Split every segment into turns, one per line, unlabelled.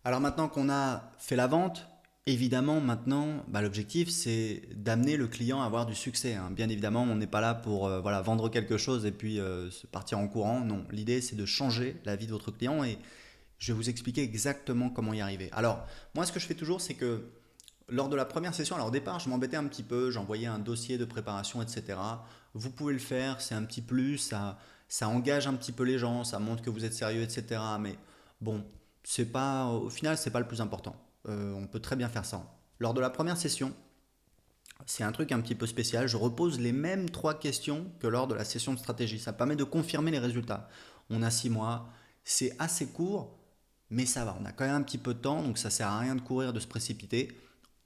Alors maintenant qu'on a fait la vente, évidemment maintenant, l'objectif c'est d'amener le client à avoir du succès, hein. Bien évidemment, on n'est pas là pour voilà, vendre quelque chose et puis se partir en courant. Non, l'idée c'est de changer la vie de votre client et je vais vous expliquer exactement comment y arriver. Alors, moi ce que je fais toujours c'est que lors de la première session, alors au départ je m'embêtais un petit peu, j'envoyais un dossier de préparation, etc. Vous pouvez le faire, c'est un petit plus, ça engage un petit peu les gens, ça montre que vous êtes sérieux, etc. Mais bon, c'est pas, au final, c'est pas le plus important. On peut très bien faire ça. Lors de la première session, c'est un truc un petit peu spécial. Je repose les mêmes trois questions que lors de la session de stratégie. Ça permet de confirmer les résultats. On a 6 mois, c'est assez court, mais ça va. On a quand même un petit peu de temps, donc ça sert à rien de courir, de se précipiter.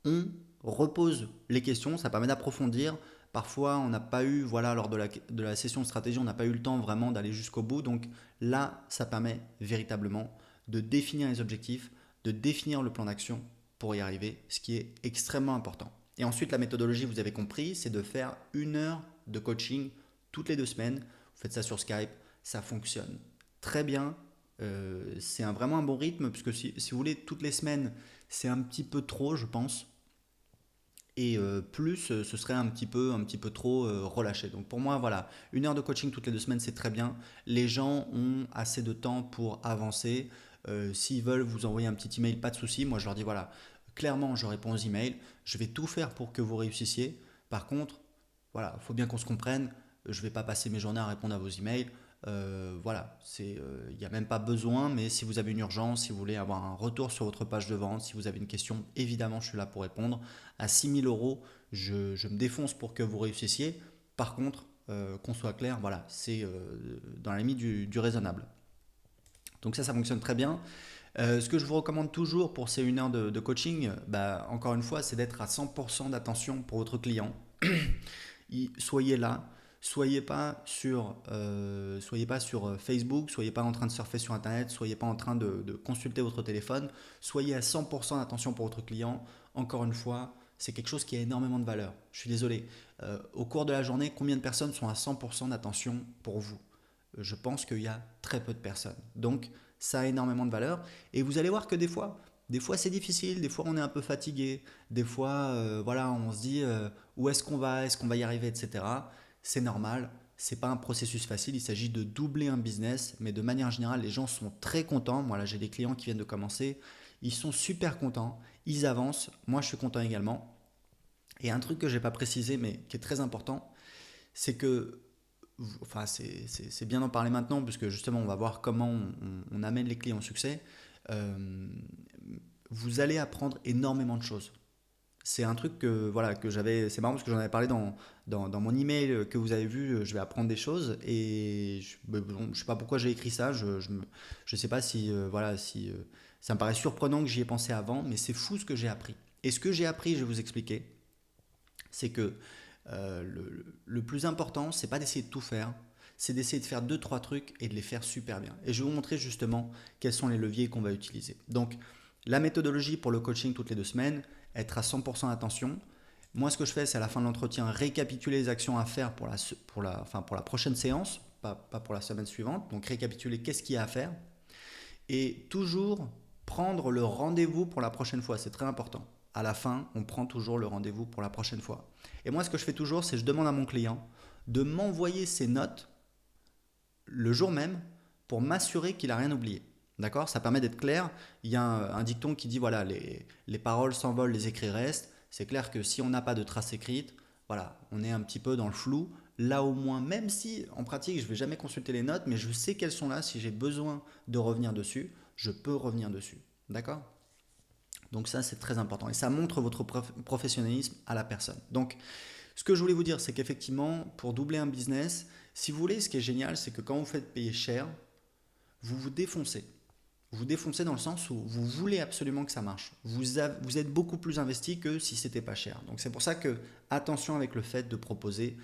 On repose les questions, ça permet d'approfondir. Parfois, on n'a pas eu, voilà, lors de la session de stratégie, on n'a pas eu le temps vraiment d'aller jusqu'au bout. Donc là, ça permet véritablement de définir les objectifs, de définir le plan d'action pour y arriver, ce qui est extrêmement important. Et ensuite, la méthodologie, vous avez compris, c'est de faire 1 heure de coaching toutes les 2 semaines. Vous faites ça sur Skype, ça fonctionne très bien. C'est vraiment un bon rythme, puisque si vous voulez, toutes les semaines, c'est un petit peu trop, je pense. Et plus, ce serait un petit peu trop relâché. Donc pour moi, voilà, 1 heure de coaching toutes les 2 semaines, c'est très bien. Les gens ont assez de temps pour avancer. S'ils veulent vous envoyer un petit email, pas de souci. Moi, je leur dis, voilà, clairement, je réponds aux emails. Je vais tout faire pour que vous réussissiez. Par contre, voilà, il faut bien qu'on se comprenne. Je ne vais pas passer mes journées à répondre à vos emails. Voilà, il n'y a même pas besoin, mais si vous avez une urgence, si vous voulez avoir un retour sur votre page de vente, si vous avez une question, évidemment, je suis là pour répondre. À 6 000 euros, je me défonce pour que vous réussissiez. Par contre, qu'on soit clair, voilà, c'est dans la limite du raisonnable. Donc ça fonctionne très bien. Ce que je vous recommande toujours pour ces 1 heure de coaching, encore une fois, c'est d'être à 100% d'attention pour votre client. Soyez là, soyez pas sur Facebook, soyez pas en train de surfer sur Internet, soyez pas en train de consulter votre téléphone, soyez à 100% d'attention pour votre client. Encore une fois, c'est quelque chose qui a énormément de valeur. Je suis désolé. Au cours de la journée, combien de personnes sont à 100% d'attention pour vous? Je pense qu'il y a très peu de personnes. Donc, ça a énormément de valeur. Et vous allez voir que des fois c'est difficile, des fois on est un peu fatigué, des fois voilà, on se dit où est-ce qu'on va y arriver, etc. C'est normal, c'est pas un processus facile, il s'agit de doubler un business, mais de manière générale, les gens sont très contents. Moi là, j'ai des clients qui viennent de commencer, ils sont super contents, ils avancent, moi je suis content également. Et un truc que j'ai pas précisé, mais qui est très important, c'est que enfin, c'est bien d'en parler maintenant, puisque justement, on va voir comment on amène les clients au succès. Euh, Vous allez apprendre énormément de choses. C'est un truc que, voilà, que j'avais. C'est marrant parce que j'en avais parlé dans mon email que vous avez vu. Je vais apprendre des choses et bon, je sais pas pourquoi j'ai écrit ça. Je sais pas si, voilà, si ça me paraît surprenant que j'y ai pensé avant, mais c'est fou ce que j'ai appris. Et ce que j'ai appris, je vais vous expliquer, c'est que le plus important, c'est pas d'essayer de tout faire, c'est d'essayer de faire deux, trois trucs et de les faire super bien. Et je vais vous montrer justement quels sont les leviers qu'on va utiliser. Donc, la méthodologie pour le coaching toutes les 2 semaines, être à 100% attention. Moi, ce que je fais, c'est à la fin de l'entretien récapituler les actions à faire pour la prochaine séance, pas pour la semaine suivante. Donc, récapituler qu'est-ce qu'il y a à faire. Et toujours prendre le rendez-vous pour la prochaine fois, c'est très important. À la fin, on prend toujours le rendez-vous pour la prochaine fois. Et moi, ce que je fais toujours, c'est que je demande à mon client de m'envoyer ses notes le jour même pour m'assurer qu'il n'a rien oublié. D'accord? Ça permet d'être clair. Il y a un dicton qui dit voilà, les paroles s'envolent, les écrits restent. C'est clair que si on n'a pas de traces écrites, voilà, on est un petit peu dans le flou. Là au moins, même si en pratique je ne vais jamais consulter les notes, mais je sais qu'elles sont là. Si j'ai besoin de revenir dessus, je peux revenir dessus. D'accord? Donc ça c'est très important et ça montre votre professionnalisme à la personne. Donc ce que je voulais vous dire, c'est qu'effectivement, pour doubler un business, si vous voulez, ce qui est génial, c'est que quand vous faites payer cher, vous vous défoncez. Vous vous défoncez dans le sens où vous voulez absolument que ça marche. Vous êtes beaucoup plus investi que si c'était pas cher. Donc c'est pour ça que attention avec le fait de proposer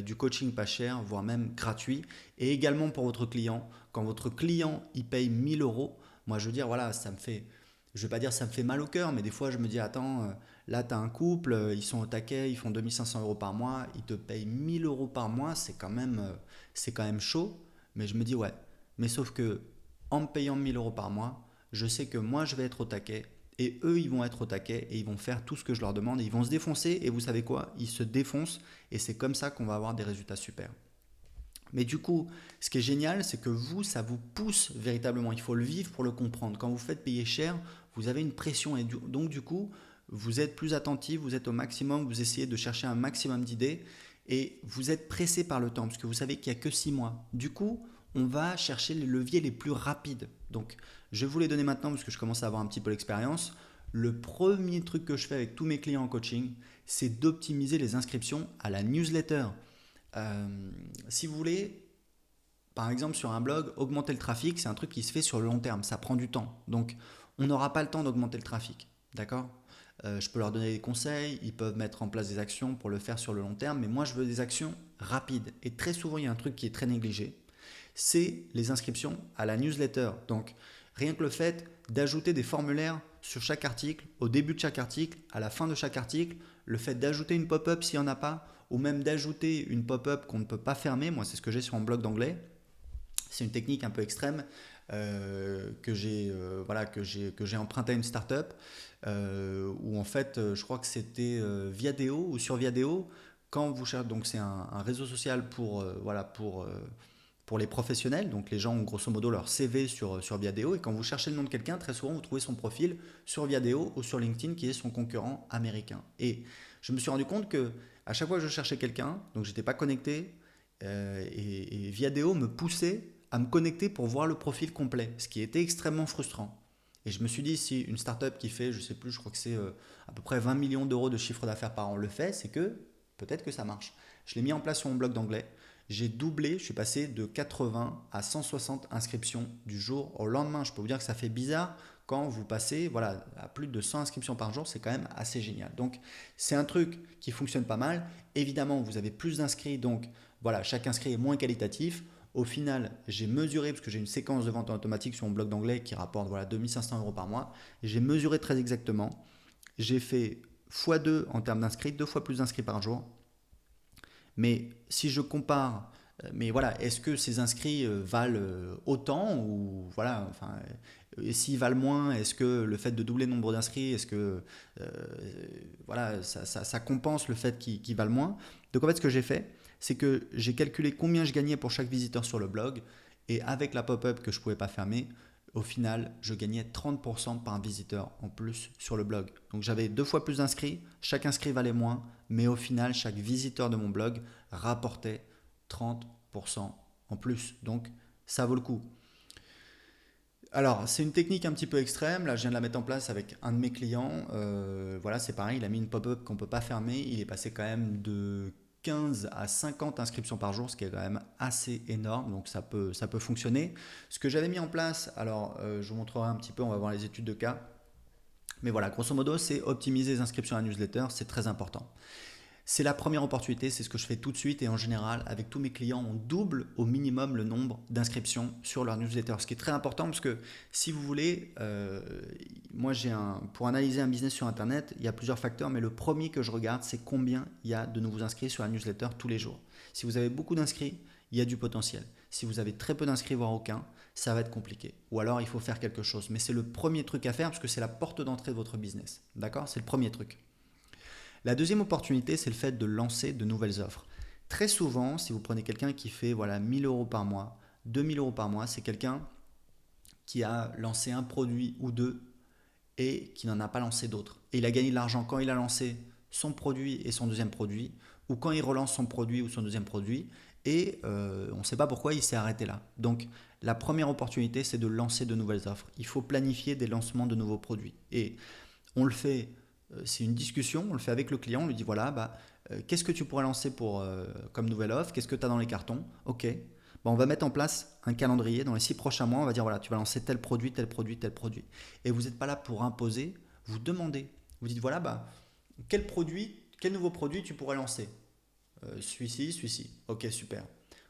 du coaching pas cher, voire même gratuit. Et également pour votre client, quand votre client il paye 1 000 euros, moi je veux dire, voilà, ça me fait, je vais pas dire ça me fait mal au cœur, mais des fois je me dis, attends, là tu as un couple, ils sont au taquet, ils font 2 500 euros par mois, ils te payent 1 000 euros par mois, c'est quand même chaud. Mais je me dis, ouais, mais sauf que en me payant 1 000 euros par mois, je sais que moi je vais être au taquet et eux ils vont être au taquet et ils vont faire tout ce que je leur demande et ils vont se défoncer et vous savez quoi? Ils se défoncent et c'est comme ça qu'on va avoir des résultats super. Mais du coup, ce qui est génial, c'est que vous, ça vous pousse véritablement. Il faut le vivre pour le comprendre. Quand vous faites payer cher, vous avez une pression et donc du coup, vous êtes plus attentif, vous êtes au maximum, vous essayez de chercher un maximum d'idées et vous êtes pressé par le temps parce que vous savez qu'il n'y a que 6 mois. Du coup, on va chercher les leviers les plus rapides. Donc, je vais vous les donner maintenant parce que je commence à avoir un petit peu l'expérience. Le premier truc que je fais avec tous mes clients en coaching, c'est d'optimiser les inscriptions à la newsletter. Si vous voulez, par exemple sur un blog, augmenter le trafic, c'est un truc qui se fait sur le long terme, ça prend du temps. Donc on n'aura pas le temps d'augmenter le trafic, d'accord? Je peux leur donner des conseils, ils peuvent mettre en place des actions pour le faire sur le long terme, mais moi je veux des actions rapides. Et très souvent, il y a un truc qui est très négligé, c'est les inscriptions à la newsletter. Donc rien que le fait d'ajouter des formulaires sur chaque article, au début de chaque article, à la fin de chaque article, le fait d'ajouter une pop-up s'il n'y en a pas, ou même d'ajouter une pop-up qu'on ne peut pas fermer, moi c'est ce que j'ai sur mon blog d'anglais, c'est une technique un peu extrême que j'ai emprunté à une startup où en fait je crois que c'était Viadeo ou sur Viadeo quand vous cherchez, donc c'est un réseau social pour les professionnels, donc les gens ont grosso modo leur CV sur Viadeo, et quand vous cherchez le nom de quelqu'un, très souvent vous trouvez son profil sur Viadeo ou sur LinkedIn qui est son concurrent américain. Et je me suis rendu compte que à chaque fois que je cherchais quelqu'un, donc j'étais pas connecté, et Viadeo me poussait à me connecter pour voir le profil complet, ce qui était extrêmement frustrant. Et je me suis dit, si une startup qui fait, je sais plus, je crois que c'est à peu près 20 millions d'euros de chiffre d'affaires par an le fait, c'est que peut-être que ça marche. Je l'ai mis en place sur mon blog d'anglais. J'ai doublé, je suis passé de 80 à 160 inscriptions du jour au lendemain. Je peux vous dire que ça fait bizarre quand vous passez voilà, à plus de 100 inscriptions par jour, c'est quand même assez génial. Donc c'est un truc qui fonctionne pas mal. Évidemment, vous avez plus d'inscrits, donc voilà, chaque inscrit est moins qualitatif. Au final, j'ai mesuré, parce que j'ai une séquence de vente automatique sur mon blog d'anglais qui rapporte voilà, 2 500 € par mois, j'ai mesuré très exactement. J'ai fait x2 en termes d'inscrits, 2 fois plus d'inscrits par jour. Mais si je compare, mais voilà, est-ce que ces inscrits valent autant ou voilà, enfin, et s'ils valent moins, est-ce que le fait de doubler le nombre d'inscrits, est-ce que euh, voilà, ça compense le fait qu'ils valent moins? Donc en fait, ce que j'ai fait, c'est que j'ai calculé combien je gagnais pour chaque visiteur sur le blog et avec la pop-up que je ne pouvais pas fermer, au final, je gagnais 30% par visiteur en plus sur le blog. Donc j'avais 2 fois plus d'inscrits, chaque inscrit valait moins, mais au final, chaque visiteur de mon blog rapportait 30% en plus. Donc ça vaut le coup. Alors, c'est une technique un petit peu extrême. Là, je viens de la mettre en place avec un de mes clients. Voilà, c'est pareil, il a mis une pop-up qu'on ne peut pas fermer. Il est passé quand même de 15 à 50 inscriptions par jour, ce qui est quand même assez énorme. Donc, ça peut fonctionner. Ce que j'avais mis en place, alors je vous montrerai un petit peu, on va voir les études de cas. Mais voilà, grosso modo, c'est optimiser les inscriptions à la newsletter, c'est très important. C'est la première opportunité, c'est ce que je fais tout de suite et en général, avec tous mes clients, on double au minimum le nombre d'inscriptions sur leur newsletter. Ce qui est très important parce que si vous voulez, moi pour analyser un business sur Internet, il y a plusieurs facteurs, mais le premier que je regarde, c'est combien il y a de nouveaux inscrits sur la newsletter tous les jours. Si vous avez beaucoup d'inscrits, il y a du potentiel. Si vous avez très peu d'inscrits, voire aucun, ça va être compliqué. Ou alors il faut faire quelque chose. Mais c'est le premier truc à faire parce que c'est la porte d'entrée de votre business. D'accord? C'est le premier truc. La deuxième opportunité, c'est le fait de lancer de nouvelles offres. Très souvent, si vous prenez quelqu'un qui fait voilà, 1 000 € par mois, 2 000 € par mois, c'est quelqu'un qui a lancé un produit ou deux et qui n'en a pas lancé d'autres. Et il a gagné de l'argent quand il a lancé son produit et son deuxième produit, ou quand il relance son produit ou son deuxième produit, et on ne sait pas pourquoi il s'est arrêté là. Donc la première opportunité, c'est de lancer de nouvelles offres. Il faut planifier des lancements de nouveaux produits. Et on le fait, c'est une discussion, on le fait avec le client, on lui dit voilà, qu'est-ce que tu pourrais lancer comme nouvelle offre, qu'est-ce que tu as dans les cartons, ok. On va mettre en place un calendrier dans les 6 prochains mois, on va dire voilà, tu vas lancer tel produit, tel produit, tel produit. Et vous n'êtes pas là pour imposer, vous demandez. Vous dites voilà, quel nouveau produit tu pourrais lancer? Celui-ci, celui-ci. Ok, super.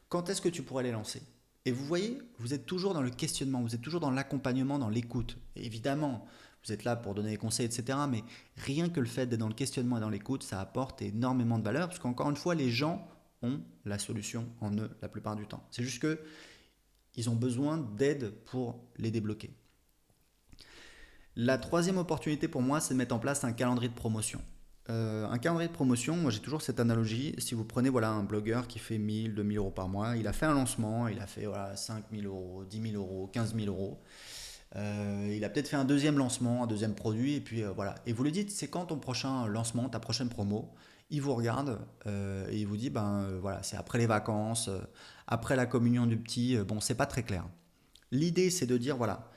Quand est-ce que tu pourrais les lancer? Et vous voyez, vous êtes toujours dans le questionnement, vous êtes toujours dans l'accompagnement, dans l'écoute. Et évidemment, vous êtes là pour donner des conseils, etc. Mais rien que le fait d'être dans le questionnement et dans l'écoute, ça apporte énormément de valeur, parce qu'encore une fois, les gens ont la solution en eux la plupart du temps. C'est juste qu'ils ont besoin d'aide pour les débloquer. La troisième opportunité pour moi, c'est de mettre en place un calendrier de promotion. Un calendrier de promotion, moi j'ai toujours cette analogie. Si vous prenez voilà, un blogueur qui fait 1000, 2000 euros par mois, il a fait un lancement, il a fait voilà, 5000 euros, 10 000 euros, 15 000 euros. Il a peut-être fait un deuxième lancement, un deuxième produit, et puis voilà. Et vous lui dites, c'est quand ton prochain lancement, ta prochaine promo? Il vous regarde et il vous dit, ben voilà, c'est après les vacances, après la communion du petit. Bon, c'est pas très clair. L'idée, c'est de dire, voilà,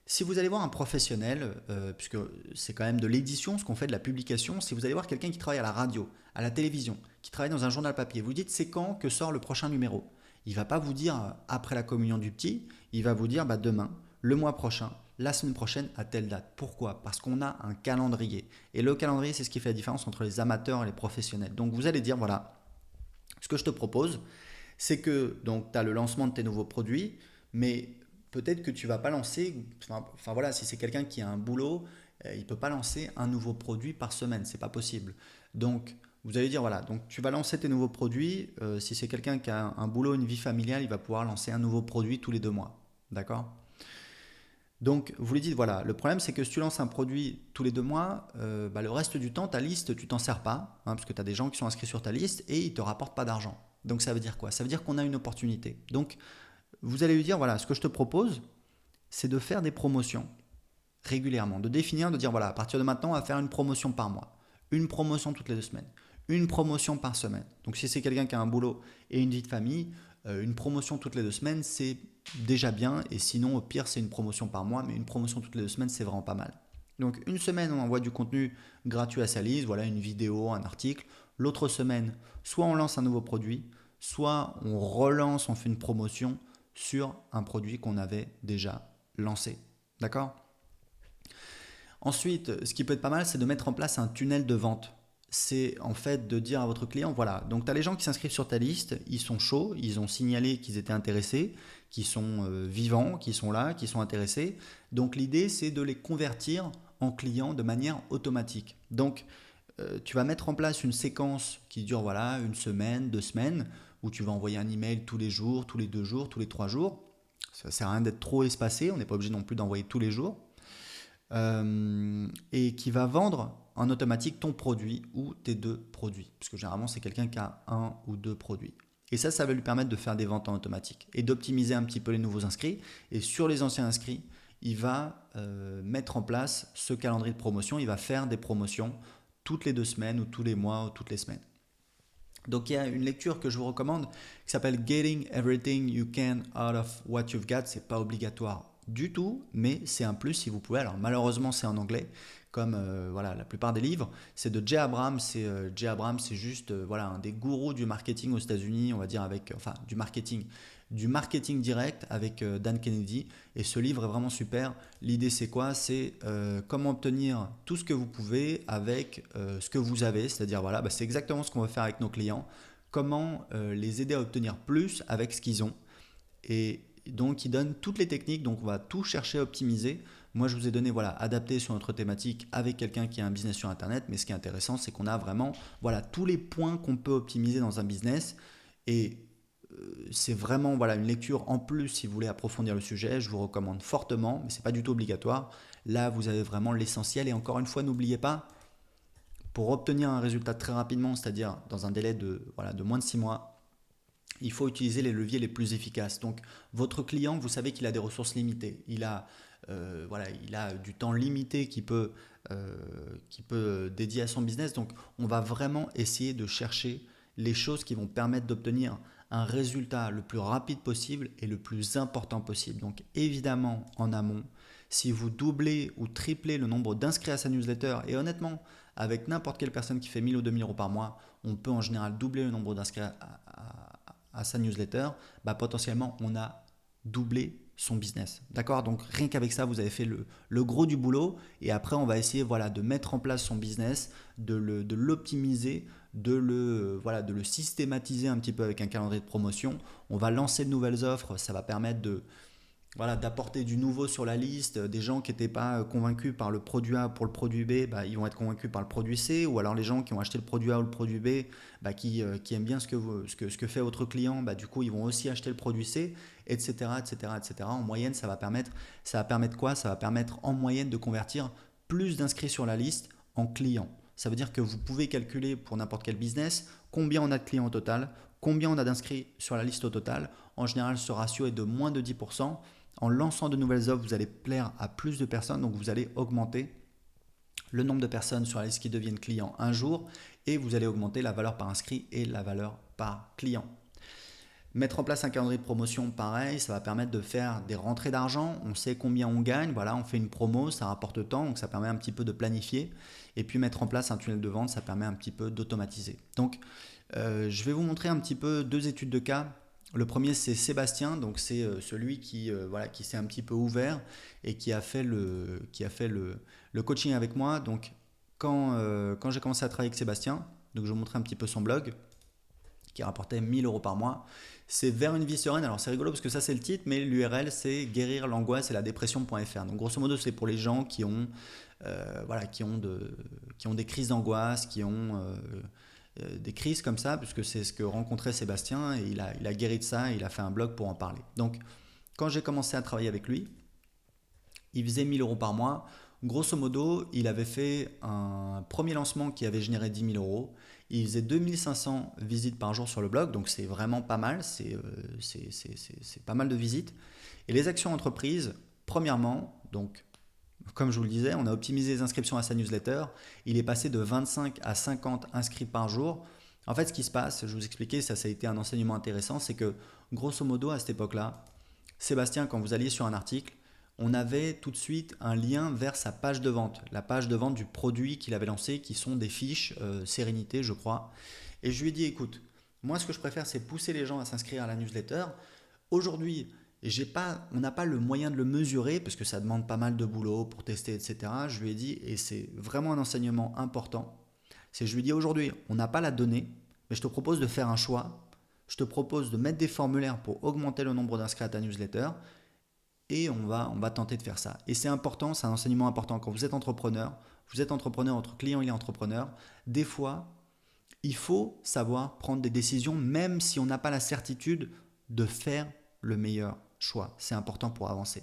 si vous allez voir un professionnel, puisque c'est quand même de l'édition, ce qu'on fait de la publication, si vous allez voir quelqu'un qui travaille à la radio, à la télévision, qui travaille dans un journal papier, vous dites c'est quand que sort le prochain numéro. Il ne va pas vous dire après la communion du petit, il va vous dire bah, demain, le mois prochain, la semaine prochaine à telle date. Pourquoi? Parce qu'on a un calendrier. Et le calendrier, c'est ce qui fait la différence entre les amateurs et les professionnels. Donc vous allez dire voilà, ce que je te propose, c'est que donc tu as le lancement de tes nouveaux produits, mais peut-être que tu vas pas lancer, enfin voilà, si c'est quelqu'un qui a un boulot, il peut pas lancer un nouveau produit par semaine, c'est pas possible. Donc vous allez dire voilà, donc tu vas lancer tes nouveaux produits. Si c'est quelqu'un qui a un boulot, une vie familiale, il va pouvoir lancer un nouveau produit tous les 2 mois, d'accord? Donc vous lui dites voilà, le problème c'est que si tu lances un produit tous les 2 mois, bah, le reste du temps ta liste tu t'en sers pas, hein, parce que tu as des gens qui sont inscrits sur ta liste et ils te rapportent pas d'argent. Donc ça veut dire quoi? Ça veut dire qu'on a une opportunité. Donc vous allez lui dire, voilà, ce que je te propose, c'est de faire des promotions régulièrement, de définir, de dire, voilà, à partir de maintenant, on va faire une promotion par mois, une promotion toutes les 2 semaines, une promotion par semaine. Donc si c'est quelqu'un qui a un boulot et une vie de famille, une promotion toutes les 2 semaines, c'est déjà bien, et sinon, au pire, c'est une promotion par mois, mais une promotion toutes les 2 semaines, c'est vraiment pas mal. Donc une semaine, on envoie du contenu gratuit à sa liste, voilà, une vidéo, un article. L'autre semaine, soit on lance un nouveau produit, soit on relance, on fait une promotion sur un produit qu'on avait déjà lancé. D'accord? Ensuite, ce qui peut être pas mal, c'est de mettre en place un tunnel de vente. C'est en fait de dire à votre client, voilà, donc tu as les gens qui s'inscrivent sur ta liste, ils sont chauds, ils ont signalé qu'ils étaient intéressés, qui sont vivants, qui sont là, qui sont intéressés. Donc l'idée, c'est de les convertir en clients de manière automatique. Donc tu vas mettre en place une séquence qui dure voilà, une semaine, 2 semaines, où tu vas envoyer un email tous les jours, tous les 2 jours, tous les 3 jours. Ça ne sert à rien d'être trop espacé, on n'est pas obligé non plus d'envoyer tous les jours. Et qui va vendre en automatique ton produit ou tes 2 produits. Parce que généralement, c'est quelqu'un qui a un ou 2 produits. Et ça va lui permettre de faire des ventes en automatique et d'optimiser un petit peu les nouveaux inscrits. Et sur les anciens inscrits, il va mettre en place ce calendrier de promotion. Il va faire des promotions toutes les 2 semaines ou tous les mois ou toutes les semaines. Donc il y a une lecture que je vous recommande qui s'appelle Getting Everything You Can Out of What You've Got. C'est pas obligatoire du tout, mais c'est un plus si vous pouvez. Alors malheureusement c'est en anglais, comme voilà la plupart des livres. C'est de Jay Abrams. Jay Abrams, c'est juste voilà un des gourous du marketing aux États-Unis, on va dire avec enfin du marketing direct avec Dan Kennedy. Et ce livre est vraiment super. L'idée c'est quoi? C'est comment obtenir tout ce que vous pouvez avec ce que vous avez. C'est-à-dire voilà, bah, c'est exactement ce qu'on va faire avec nos clients. Comment les aider à obtenir plus avec ce qu'ils ont. Et donc, il donne toutes les techniques. Donc, on va tout chercher à optimiser. Moi, je vous ai donné, voilà, adapté sur notre thématique avec quelqu'un qui a un business sur Internet. Mais ce qui est intéressant, c'est qu'on a vraiment, voilà, tous les points qu'on peut optimiser dans un business. Et c'est vraiment, voilà, une lecture en plus si vous voulez approfondir le sujet. Je vous recommande fortement, mais ce n'est pas du tout obligatoire. Là, vous avez vraiment l'essentiel. Et encore une fois, n'oubliez pas, pour obtenir un résultat très rapidement, c'est-à-dire dans un délai de, voilà, de moins de 6 mois, il faut utiliser les leviers les plus efficaces. Donc, votre client, vous savez qu'il a des ressources limitées. Voilà, il a du temps limité qui peut dédier à son business. Donc, on va vraiment essayer de chercher les choses qui vont permettre d'obtenir un résultat le plus rapide possible et le plus important possible. Donc, évidemment, en amont, si vous doublez ou triplez le nombre d'inscrits à sa newsletter, et honnêtement, avec n'importe quelle personne qui fait 1000 ou 2000 euros par mois, on peut en général doubler le nombre d'inscrits à sa newsletter, bah, potentiellement on a doublé son business. D'accord? Donc rien qu'avec ça, vous avez fait le gros du boulot et après on va essayer voilà, de mettre en place son business, de l'optimiser, voilà, de le systématiser un petit peu avec un calendrier de promotion. On va lancer de nouvelles offres, ça va permettre voilà, d'apporter du nouveau sur la liste, des gens qui n'étaient pas convaincus par le produit A pour le produit B, bah, ils vont être convaincus par le produit C, ou alors les gens qui ont acheté le produit A ou le produit B, bah, qui aiment bien ce que fait votre client, bah, du coup ils vont aussi acheter le produit C, etc., etc., etc. En moyenne, ça va permettre quoi? Ça va permettre en moyenne de convertir plus d'inscrits sur la liste en clients. Ça veut dire que vous pouvez calculer pour n'importe quel business combien on a de clients au total, combien on a d'inscrits sur la liste au total. En général, ce ratio est de moins de 10%. En lançant de nouvelles offres, vous allez plaire à plus de personnes, donc vous allez augmenter le nombre de personnes sur la liste qui deviennent clients un jour et vous allez augmenter la valeur par inscrit et la valeur par client. Mettre en place un calendrier de promotion, pareil, ça va permettre de faire des rentrées d'argent. On sait combien on gagne. Voilà, on fait une promo, ça rapporte tant, donc ça permet un petit peu de planifier. Et puis mettre en place un tunnel de vente, ça permet un petit peu d'automatiser. Donc, je vais vous montrer un petit peu deux études de cas. Le premier, c'est Sébastien, donc c'est celui voilà, qui s'est un petit peu ouvert et qui a fait le coaching avec moi. Donc, quand j'ai commencé à travailler avec Sébastien, donc je vous montrer un petit peu son blog qui rapportait 1000 € par mois. C'est vers une vie sereine. Alors c'est rigolo parce que ça c'est le titre, mais l'URL c'est guérir l'angoisse et la dépression.fr. Donc grosso modo c'est pour les gens voilà, qui ont des crises d'angoisse, qui ont des crises comme ça, puisque c'est ce que rencontrait Sébastien et il a guéri de ça et il a fait un blog pour en parler. Donc quand j'ai commencé à travailler avec lui, il faisait 1000 € par mois. Grosso modo, il avait fait un premier lancement qui avait généré 10 000 €. Il faisait 2500 visites par jour sur le blog, donc c'est vraiment pas mal, c'est pas mal de visites. Et les actions entreprises, premièrement, donc comme je vous le disais, on a optimisé les inscriptions à sa newsletter. Il est passé de 25 à 50 inscrits par jour. En fait, ce qui se passe, je vous expliquais, ça a été un enseignement intéressant, c'est que grosso modo, à cette époque-là, Sébastien, quand vous alliez sur un article, on avait tout de suite un lien vers sa page de vente, la page de vente du produit qu'il avait lancé, qui sont des fiches Sérénité, je crois. Et je lui ai dit, écoute, moi ce que je préfère, c'est pousser les gens à s'inscrire à la newsletter. Aujourd'hui, on n'a pas le moyen de le mesurer parce que ça demande pas mal de boulot pour tester, etc. Je lui ai dit, et c'est vraiment un enseignement important, je lui ai dit aujourd'hui, on n'a pas la donnée, mais je te propose de faire un choix. Je te propose de mettre des formulaires pour augmenter le nombre d'inscrits à ta newsletter et on va tenter de faire ça. Et c'est important, c'est un enseignement important. Quand vous êtes entrepreneur, votre client il est entrepreneur, des fois, il faut savoir prendre des décisions même si on n'a pas la certitude de faire le meilleur choix. C'est important pour avancer.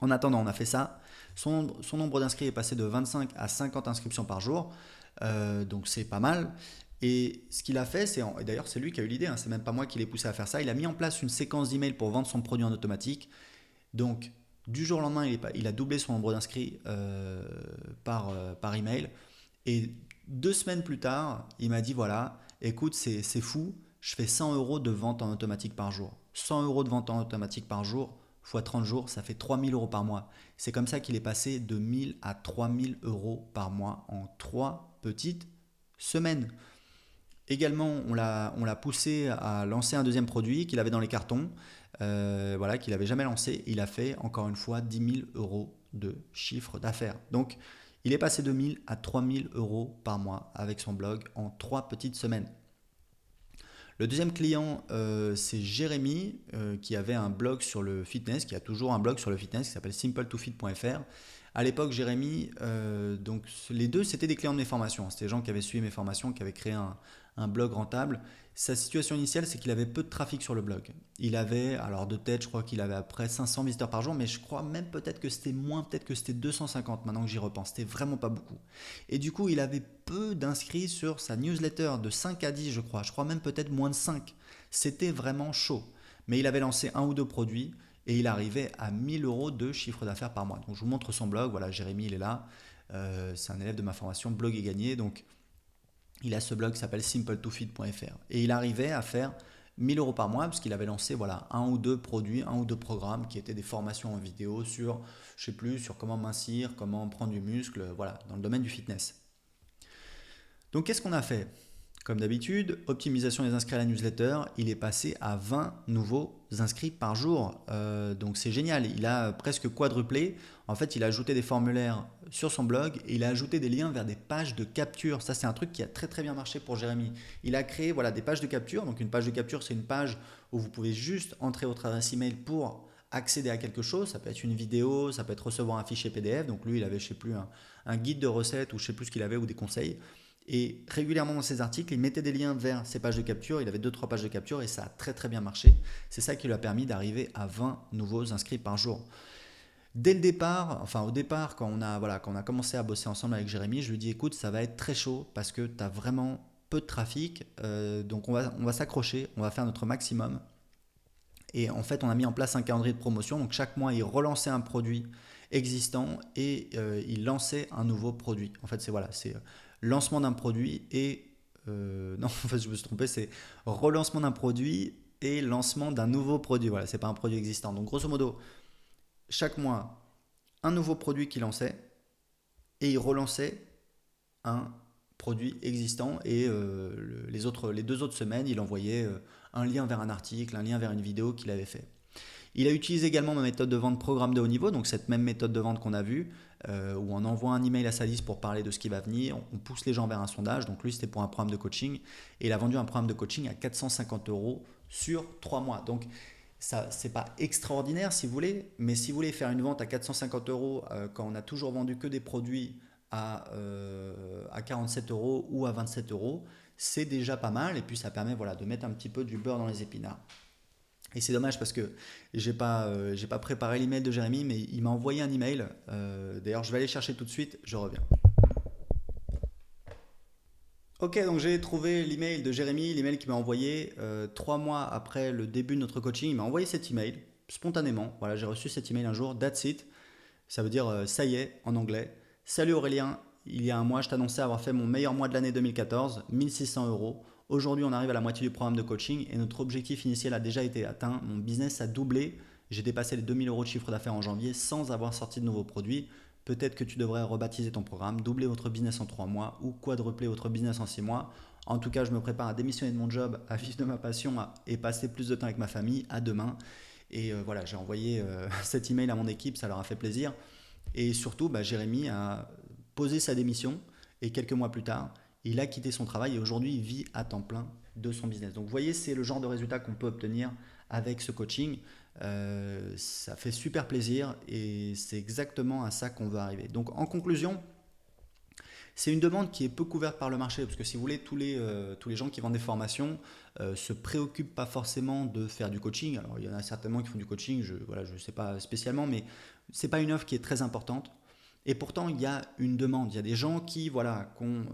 En attendant, on a fait ça. Son nombre d'inscrits est passé de 25 à 50 inscriptions par jour. Donc c'est pas mal. Et ce qu'il a fait, et d'ailleurs c'est lui qui a eu l'idée, hein, c'est même pas moi qui l'ai poussé à faire ça, il a mis en place une séquence d'emails pour vendre son produit en automatique. Donc, du jour au lendemain, il a doublé son nombre d'inscrits par email. Et 2 semaines plus tard, il m'a dit voilà, écoute, c'est fou, je fais 100 € de vente en automatique par jour. 100 € de vente en automatique par jour, fois 30 jours, ça fait 3000 € par mois. C'est comme ça qu'il est passé de 1000 à 3000 € par mois en 3 petites semaines. Également, on l'a poussé à lancer un deuxième produit qu'il avait dans les cartons, voilà, qu'il n'avait jamais lancé. Il a fait encore une fois 10 000 € de chiffre d'affaires. Donc, il est passé de 1000 à 3000 € par mois avec son blog en 3 petites semaines. Le deuxième client, c'est Jérémy, qui avait un blog sur le fitness, qui a toujours un blog sur le fitness, qui s'appelle simpletofit.fr. À l'époque, Jérémy, donc les deux, c'était des clients de mes formations. C'était des gens qui avaient suivi mes formations, qui avaient créé un blog rentable. Sa situation initiale, c'est qu'il avait peu de trafic sur le blog. Il avait, alors de tête, je crois qu'il avait à peu près 500 visiteurs par jour, mais je crois même peut-être que c'était moins, peut-être que c'était 250 maintenant que j'y repense. C'était vraiment pas beaucoup. Et du coup, il avait peu d'inscrits sur sa newsletter, de 5 à 10, je crois. Je crois même peut-être moins de 5. C'était vraiment chaud. Mais il avait lancé un ou deux produits et il arrivait à 1000 € de chiffre d'affaires par mois. Donc je vous montre son blog. Voilà, Jérémy, il est là. C'est un élève de ma formation Blog et Gagné. Donc il a ce blog qui s'appelle simpletofit.fr. Et il arrivait à faire 1000 € par mois parce qu'il avait lancé voilà, un ou deux produits, un ou deux programmes qui étaient des formations en vidéo sur, je sais plus, sur comment mincir, comment prendre du muscle, voilà, dans le domaine du fitness. Donc qu'est-ce qu'on a fait? Comme d'habitude, optimisation des inscrits à la newsletter, il est passé à 20 nouveaux inscrits par jour. Donc c'est génial, il a presque quadruplé. En fait, il a ajouté des formulaires sur son blog et il a ajouté des liens vers des pages de capture. Ça, c'est un truc qui a très très bien marché pour Jérémy. Il a créé voilà, des pages de capture. Donc une page de capture, c'est une page où vous pouvez juste entrer votre adresse email pour accéder à quelque chose. Ça peut être une vidéo, ça peut être recevoir un fichier PDF. Donc lui, il avait, je sais plus, un guide de recettes ou je sais plus ce qu'il avait ou des conseils. Et régulièrement dans ses articles, il mettait des liens vers ses pages de capture. Il avait deux trois pages de capture et ça a très très bien marché. C'est ça qui lui a permis d'arriver à 20 nouveaux inscrits par jour. Dès le départ, enfin au départ, quand on a commencé à bosser ensemble avec Jérémy, je lui dis écoute, ça va être très chaud parce que tu as vraiment peu de trafic. Donc on va s'accrocher, on va faire notre maximum. Et en fait, on a mis en place un calendrier de promotion. Donc chaque mois, il relançait un produit existant et il lançait un nouveau produit. En fait, c'est lancement d'un produit et non, en fait, je me suis trompé, c'est relancement d'un produit et lancement d'un nouveau produit. Voilà, c'est pas un produit existant. Donc grosso modo, chaque mois, un nouveau produit qu'il lançait et il relançait un produit existant et les deux autres semaines, il envoyait un lien vers un article, un lien vers une vidéo qu'il avait fait. Il a utilisé également ma méthode de vente programme de haut niveau, donc cette même méthode de vente qu'on a vue, où on envoie un email à sa liste pour parler de ce qui va venir, on pousse les gens vers un sondage, donc lui c'était pour un programme de coaching, et il a vendu un programme de coaching à 450 euros sur 3 mois. Donc ça, c'est pas extraordinaire si vous voulez, mais si vous voulez faire une vente à 450 euros quand on a toujours vendu que des produits à 47 euros ou à 27 euros, c'est déjà pas mal, et puis ça permet voilà, de mettre un petit peu du beurre dans les épinards. Et c'est dommage parce que j'ai pas préparé l'email de Jérémy, mais il m'a envoyé un email. D'ailleurs, je vais aller chercher tout de suite, je reviens. Ok, donc j'ai trouvé l'email de Jérémy, l'email qu'il m'a envoyé 3 mois après le début de notre coaching. Il m'a envoyé cet email spontanément. Voilà, j'ai reçu cet email un jour. That's it. Ça veut dire ça y est en anglais. Salut Aurélien, il y a un mois, je t'annonçais avoir fait mon meilleur mois de l'année 2014, 1600 euros. Aujourd'hui, on arrive à la moitié du programme de coaching et notre objectif initial a déjà été atteint. Mon business a doublé. J'ai dépassé les 2000 euros de chiffre d'affaires en janvier sans avoir sorti de nouveaux produits. Peut-être que tu devrais rebaptiser ton programme, doubler votre business en 3 mois ou quadrupler votre business en 6 mois. En tout cas, je me prépare à démissionner de mon job, à vivre de ma passion et passer plus de temps avec ma famille. À demain. Et voilà, j'ai envoyé cet email à mon équipe, ça leur a fait plaisir. Et surtout, Jérémy a posé sa démission et quelques mois plus tard, il a quitté son travail et aujourd'hui, il vit à temps plein de son business. Donc, vous voyez, c'est le genre de résultat qu'on peut obtenir avec ce coaching. Ça fait super plaisir et c'est exactement à ça qu'on veut arriver. Donc, en conclusion, c'est une demande qui est peu couverte par le marché parce que si vous voulez, tous les gens qui vendent des formations se préoccupent pas forcément de faire du coaching. Alors il y en a certainement qui font du coaching, je sais pas spécialement, mais c'est pas une offre qui est très importante. Et pourtant, il y a une demande. Il y a des gens qui ont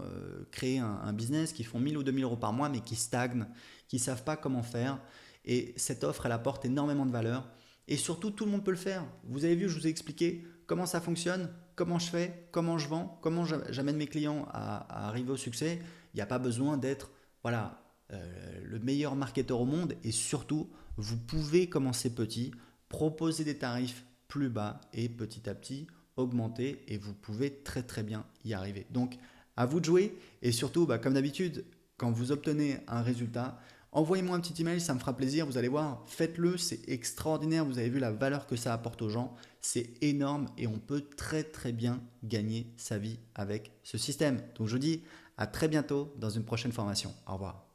créé un business, qui font 1000 ou 2000 euros par mois, mais qui stagnent, qui ne savent pas comment faire. Et cette offre, elle apporte énormément de valeur. Et surtout, tout le monde peut le faire. Vous avez vu, je vous ai expliqué comment ça fonctionne, comment je fais, comment je vends, comment j'amène mes clients à arriver au succès. Il n'y a pas besoin d'être le meilleur marketeur au monde. Et surtout, vous pouvez commencer petit, proposer des tarifs plus bas et petit à petit augmenter et vous pouvez très très bien y arriver. Donc à vous de jouer et surtout comme d'habitude quand vous obtenez un résultat, envoyez-moi un petit email, ça me fera plaisir, vous allez voir, faites-le, c'est extraordinaire, vous avez vu la valeur que ça apporte aux gens, c'est énorme et on peut très très bien gagner sa vie avec ce système. Donc je vous dis à très bientôt dans une prochaine formation. Au revoir.